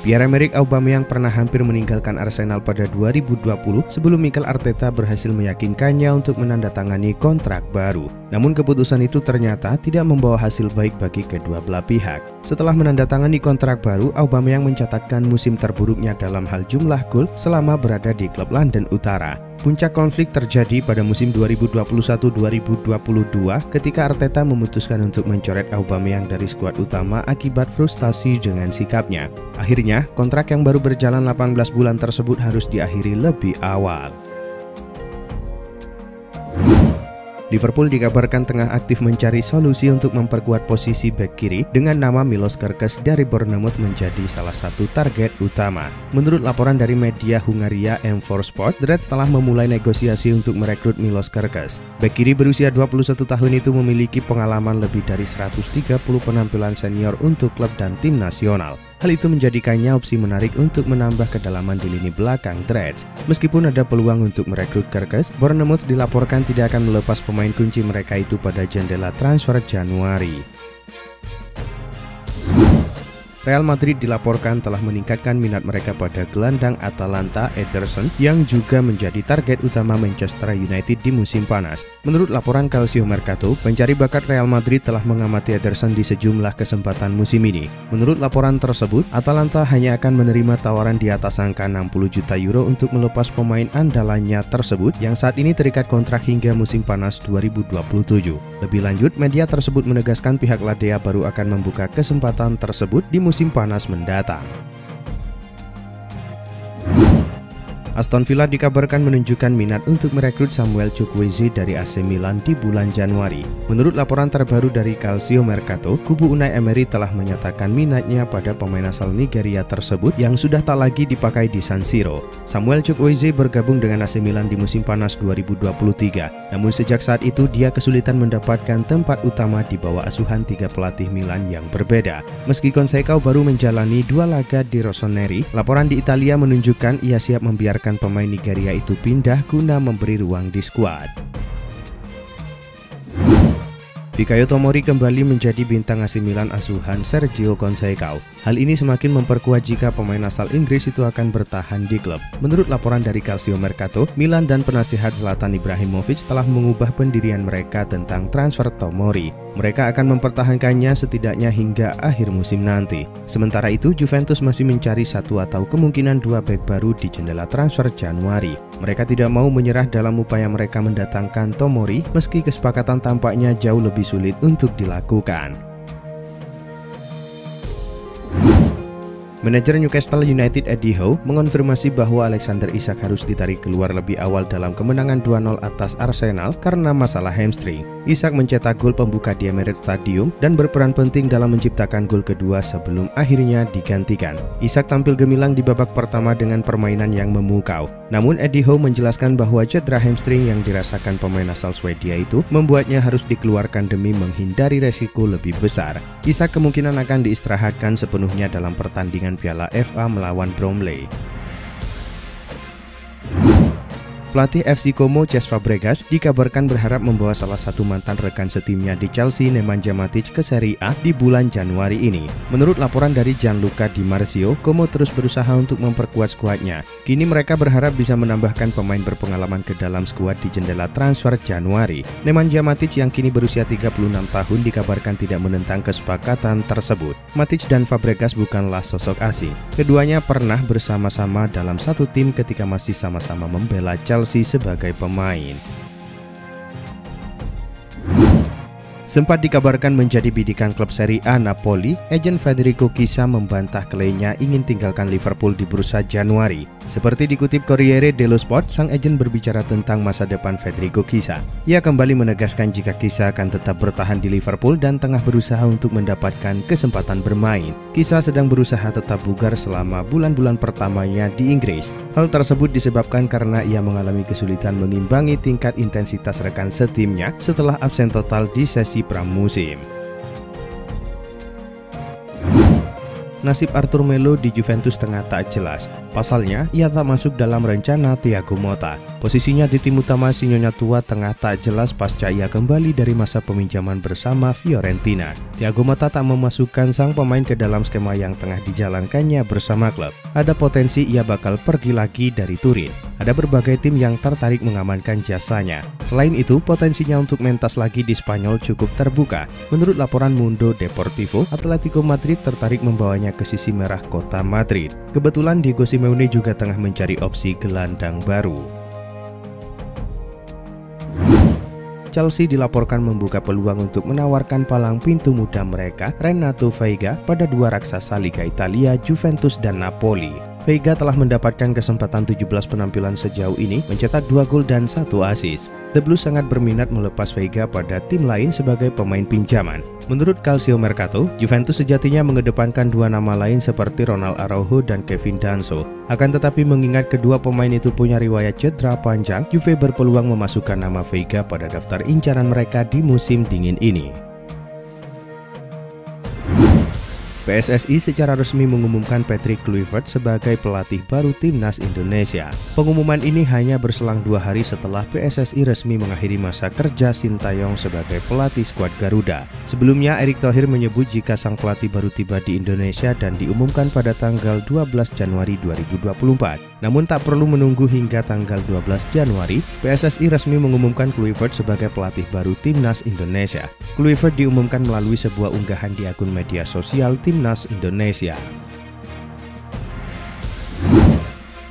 Pierre-Emerick Aubameyang pernah hampir meninggalkan Arsenal pada 2020 sebelum Mikel Arteta berhasil meyakinkannya untuk menandatangani kontrak baru. Namun keputusan itu ternyata tidak membawa hasil baik bagi kedua belah pihak. Setelah menandatangani kontrak baru, Aubameyang mencatatkan musim terburuknya dalam hal jumlah gol selama berada di klub London Utara. Puncak konflik terjadi pada musim 2021-2022 ketika Arteta memutuskan untuk mencoret Aubameyang dari skuad utama akibat frustasi dengan sikapnya. Akhirnya, kontrak yang baru berjalan 18 bulan tersebut harus diakhiri lebih awal. Liverpool dikabarkan tengah aktif mencari solusi untuk memperkuat posisi bek kiri dengan nama Milos Kerkez dari Bournemouth menjadi salah satu target utama. Menurut laporan dari media Hungaria M4 Sport, The Reds telah memulai negosiasi untuk merekrut Milos Kerkez. Bek kiri berusia 21 tahun itu memiliki pengalaman lebih dari 130 penampilan senior untuk klub dan tim nasional. Hal itu menjadikannya opsi menarik untuk menambah kedalaman di lini belakang The Reds. Meskipun ada peluang untuk merekrut Kerkez, Bournemouth dilaporkan tidak akan melepas pemain kunci mereka itu pada jendela transfer Januari. Real Madrid dilaporkan telah meningkatkan minat mereka pada gelandang Atalanta Ederson yang juga menjadi target utama Manchester United di musim panas. Menurut laporan Calcio Mercato, pencari bakat Real Madrid telah mengamati Ederson di sejumlah kesempatan musim ini. Menurut laporan tersebut, Atalanta hanya akan menerima tawaran di atas angka 60 juta euro untuk melepas pemain andalannya tersebut yang saat ini terikat kontrak hingga musim panas 2027. Lebih lanjut, media tersebut menegaskan pihak Ladea baru akan membuka kesempatan tersebut di musim panas mendatang. Aston Villa dikabarkan menunjukkan minat untuk merekrut Samuel Chukwueze dari AC Milan di bulan Januari. Menurut laporan terbaru dari Calcio Mercato, kubu Unai Emery telah menyatakan minatnya pada pemain asal Nigeria tersebut yang sudah tak lagi dipakai di San Siro. Samuel Chukwueze bergabung dengan AC Milan di musim panas 2023. Namun sejak saat itu dia kesulitan mendapatkan tempat utama di bawah asuhan 3 pelatih Milan yang berbeda. Meski Consecao baru menjalani 2 laga di Rossoneri, laporan di Italia menunjukkan ia siap membiarkan pemain Nigeria itu pindah guna memberi ruang di skuad. Fikayo Tomori kembali menjadi bintang AC Milan asuhan Sergio Conceição. Hal ini semakin memperkuat jika pemain asal Inggris itu akan bertahan di klub. Menurut laporan dari Calcio Mercato, Milan dan penasihat Zlatan Ibrahimovic telah mengubah pendirian mereka tentang transfer Tomori. Mereka akan mempertahankannya setidaknya hingga akhir musim nanti. Sementara itu, Juventus masih mencari satu atau kemungkinan 2 bek baru di jendela transfer Januari. Mereka tidak mau menyerah dalam upaya mereka mendatangkan Tomori, meski kesepakatan tampaknya jauh lebih sulit untuk dilakukan. Manajer Newcastle United Eddie Howe mengonfirmasi bahwa Alexander Isak harus ditarik keluar lebih awal dalam kemenangan 2-0 atas Arsenal karena masalah hamstring. Isak mencetak gol pembuka di Emirates Stadium dan berperan penting dalam menciptakan gol kedua sebelum akhirnya digantikan. Isak tampil gemilang di babak pertama dengan permainan yang memukau. Namun Eddie Howe menjelaskan bahwa cedera hamstring yang dirasakan pemain asal Swedia itu membuatnya harus dikeluarkan demi menghindari resiko lebih besar. Isak kemungkinan akan diistirahatkan sepenuhnya dalam pertandingan Piala FA melawan Bromley. Pelatih FC Como Cesc Fabregas dikabarkan berharap membawa salah satu mantan rekan setimnya di Chelsea, Nemanja Matic, ke Serie A di bulan Januari ini. Menurut laporan dari Gianluca Di Marzio, Como terus berusaha untuk memperkuat skuadnya. Kini mereka berharap bisa menambahkan pemain berpengalaman ke dalam skuad di jendela transfer Januari. Nemanja Matic yang kini berusia 36 tahun dikabarkan tidak menentang kesepakatan tersebut. Matic dan Fabregas bukanlah sosok asing. Keduanya pernah bersama-sama dalam satu tim ketika masih sama-sama membela Chelsea sebagai pemain. Sempat dikabarkan menjadi bidikan klub Serie A Napoli, agen Federico Chiesa membantah klaimnya ingin tinggalkan Liverpool di bursa Januari. Seperti dikutip Corriere dello Sport, sang agen berbicara tentang masa depan Federico Chiesa. Ia kembali menegaskan jika Chiesa akan tetap bertahan di Liverpool dan tengah berusaha untuk mendapatkan kesempatan bermain. Chiesa sedang berusaha tetap bugar selama bulan-bulan pertamanya di Inggris. Hal tersebut disebabkan karena ia mengalami kesulitan mengimbangi tingkat intensitas rekan setimnya setelah absen total di sesi pramusim. Nasib Arthur Melo di Juventus tengah tak jelas. Pasalnya, ia tak masuk dalam rencana Thiago Motta. Posisinya di tim utama si Nyonya Tua tengah tak jelas pasca ia kembali dari masa peminjaman bersama Fiorentina. Thiago Motta tak memasukkan sang pemain ke dalam skema yang tengah dijalankannya bersama klub. Ada potensi ia bakal pergi lagi dari Turin. Ada berbagai tim yang tertarik mengamankan jasanya. Selain itu, potensinya untuk mentas lagi di Spanyol cukup terbuka. Menurut laporan Mundo Deportivo, Atletico Madrid tertarik membawanya ke sisi merah kota Madrid. Kebetulan Diego Simeone juga tengah mencari opsi gelandang baru. Chelsea dilaporkan membuka peluang untuk menawarkan palang pintu muda mereka, Renato Veiga, pada dua raksasa Liga Italia, Juventus dan Napoli. Veiga telah mendapatkan kesempatan 17 penampilan sejauh ini, mencetak 2 gol dan 1 assist. The Blues sangat berminat melepas Veiga pada tim lain sebagai pemain pinjaman. Menurut Calcio Mercato, Juventus sejatinya mengedepankan dua nama lain seperti Ronald Araujo dan Kevin Danso. Akan tetapi mengingat kedua pemain itu punya riwayat cedera panjang, Juve berpeluang memasukkan nama Veiga pada daftar incaran mereka di musim dingin ini. PSSI secara resmi mengumumkan Patrick Kluivert sebagai pelatih baru Timnas Indonesia. Pengumuman ini hanya berselang 2 hari setelah PSSI resmi mengakhiri masa kerja Sintayong sebagai pelatih skuad Garuda. Sebelumnya, Erick Thohir menyebut jika sang pelatih baru tiba di Indonesia dan diumumkan pada tanggal 12 Januari 2024. Namun tak perlu menunggu hingga tanggal 12 Januari, PSSI resmi mengumumkan Kluivert sebagai pelatih baru Timnas Indonesia. Kluivert diumumkan melalui sebuah unggahan di akun media sosial Timnas Indonesia.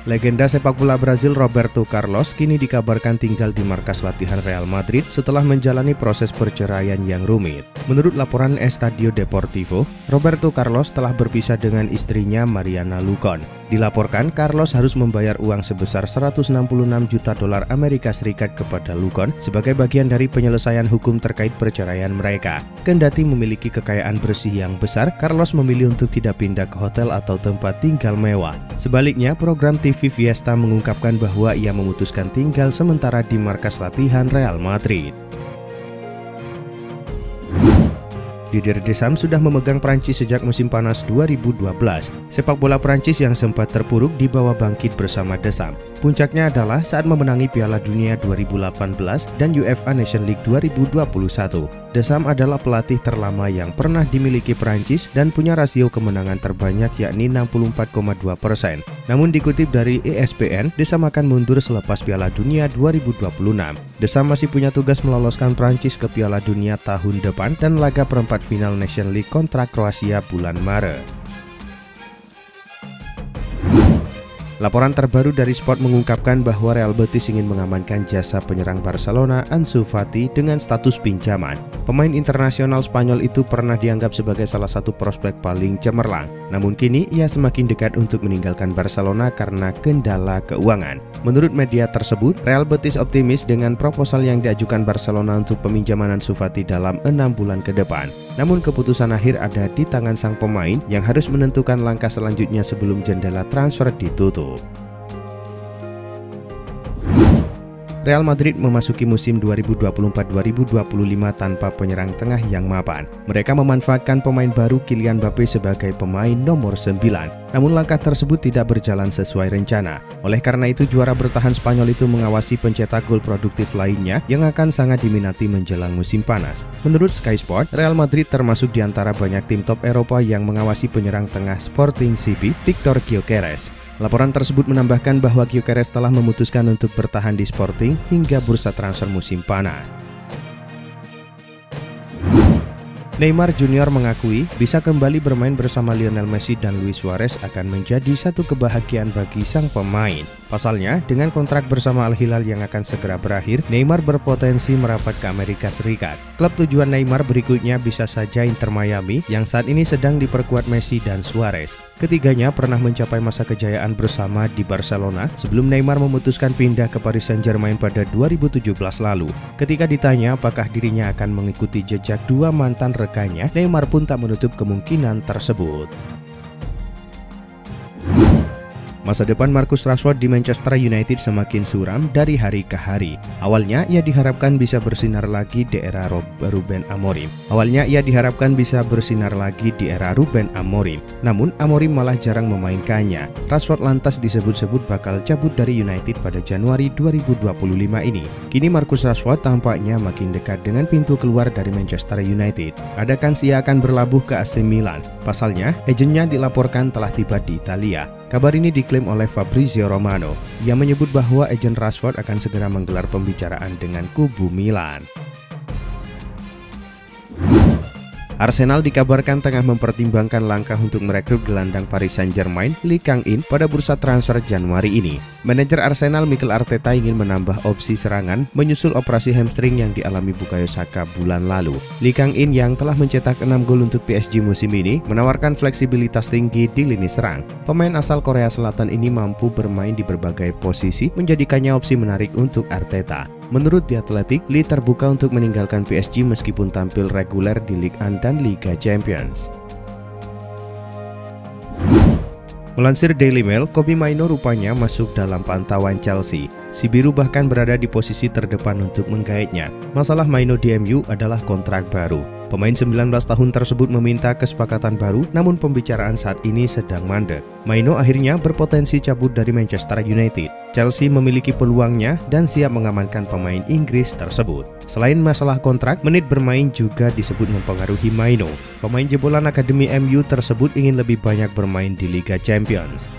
Legenda sepak bola Brazil Roberto Carlos kini dikabarkan tinggal di markas latihan Real Madrid setelah menjalani proses perceraian yang rumit. Menurut laporan Estadio Deportivo, Roberto Carlos telah berpisah dengan istrinya Mariana Lucon. Dilaporkan Carlos harus membayar uang sebesar 166 juta dolar Amerika Serikat kepada Lucon sebagai bagian dari penyelesaian hukum terkait perceraian mereka. Kendati memiliki kekayaan bersih yang besar, Carlos memilih untuk tidak pindah ke hotel atau tempat tinggal mewah. Sebaliknya, program TV Fiesta mengungkapkan bahwa ia memutuskan tinggal sementara di markas latihan Real Madrid. Didier Deschamps sudah memegang Prancis sejak musim panas 2012. Sepak bola Prancis yang sempat terpuruk dibawa bangkit bersama Deschamps. Puncaknya adalah saat memenangi Piala Dunia 2018 dan UEFA Nation League 2021. Deschamps adalah pelatih terlama yang pernah dimiliki Prancis dan punya rasio kemenangan terbanyak yakni 64,2%. Namun dikutip dari ESPN, Deschamps akan mundur selepas Piala Dunia 2026. Deschamps masih punya tugas meloloskan Prancis ke Piala Dunia tahun depan dan laga perempat final Nation League kontra Kroasia bulan Maret. Laporan terbaru dari Sport mengungkapkan bahwa Real Betis ingin mengamankan jasa penyerang Barcelona Ansu Fati dengan status pinjaman. Pemain internasional Spanyol itu pernah dianggap sebagai salah satu prospek paling cemerlang. Namun kini ia semakin dekat untuk meninggalkan Barcelona karena kendala keuangan. Menurut media tersebut, Real Betis optimis dengan proposal yang diajukan Barcelona untuk peminjaman Ansu Fati dalam 6 bulan ke depan. Namun keputusan akhir ada di tangan sang pemain yang harus menentukan langkah selanjutnya sebelum jendela transfer ditutup. Real Madrid memasuki musim 2024-2025 tanpa penyerang tengah yang mapan. Mereka memanfaatkan pemain baru Kylian Mbappe sebagai pemain nomor 9. Namun langkah tersebut tidak berjalan sesuai rencana. Oleh karena itu juara bertahan Spanyol itu mengawasi pencetak gol produktif lainnya yang akan sangat diminati menjelang musim panas. Menurut Sky Sport, Real Madrid termasuk di antara banyak tim top Eropa yang mengawasi penyerang tengah Sporting CP, Victor Gyökeres. Laporan tersebut menambahkan bahwa Gyökeres telah memutuskan untuk bertahan di Sporting hingga bursa transfer musim panas. Neymar Junior mengakui bisa kembali bermain bersama Lionel Messi dan Luis Suarez akan menjadi satu kebahagiaan bagi sang pemain. Pasalnya, dengan kontrak bersama Al Hilal yang akan segera berakhir, Neymar berpotensi merapat ke Amerika Serikat. Klub tujuan Neymar berikutnya bisa saja Inter Miami yang saat ini sedang diperkuat Messi dan Suarez. Ketiganya pernah mencapai masa kejayaan bersama di Barcelona sebelum Neymar memutuskan pindah ke Paris Saint-Germain pada 2017 lalu. Ketika ditanya apakah dirinya akan mengikuti jejak dua mantan rekannya, Neymar pun tak menutup kemungkinan tersebut. Masa depan Marcus Rashford di Manchester United semakin suram dari hari ke hari. Awalnya ia diharapkan bisa bersinar lagi di era Ruben Amorim. Namun Amorim malah jarang memainkannya. Rashford lantas disebut-sebut bakal cabut dari United pada Januari 2025 ini. Kini Marcus Rashford tampaknya makin dekat dengan pintu keluar dari Manchester United. Ada kans ia akan berlabuh ke AC Milan. Pasalnya, agennya dilaporkan telah tiba di Italia. Kabar ini diklaim oleh Fabrizio Romano. Ia menyebut bahwa agen Rashford akan segera menggelar pembicaraan dengan kubu Milan. Arsenal dikabarkan tengah mempertimbangkan langkah untuk merekrut gelandang Paris Saint-Germain Lee Kang-in pada bursa transfer Januari ini. Manajer Arsenal Mikel Arteta ingin menambah opsi serangan menyusul operasi hamstring yang dialami Bukayo Saka bulan lalu. Lee Kang-in yang telah mencetak 6 gol untuk PSG musim ini menawarkan fleksibilitas tinggi di lini serang. Pemain asal Korea Selatan ini mampu bermain di berbagai posisi, menjadikannya opsi menarik untuk Arteta. Menurut The Athletic, Lee terbuka untuk meninggalkan PSG meskipun tampil reguler di Ligue 1 dan Liga Champions. Melansir Daily Mail, Kobbie Mainoo rupanya masuk dalam pantauan Chelsea. Si biru bahkan berada di posisi terdepan untuk menggaitnya. Masalah Mainoo di MU adalah kontrak baru. Pemain 19 tahun tersebut meminta kesepakatan baru, namun pembicaraan saat ini sedang mandek. Mainoo akhirnya berpotensi cabut dari Manchester United. Chelsea memiliki peluangnya dan siap mengamankan pemain Inggris tersebut. Selain masalah kontrak, menit bermain juga disebut mempengaruhi Mainoo. Pemain jebolan Akademi MU tersebut ingin lebih banyak bermain di Liga Champions.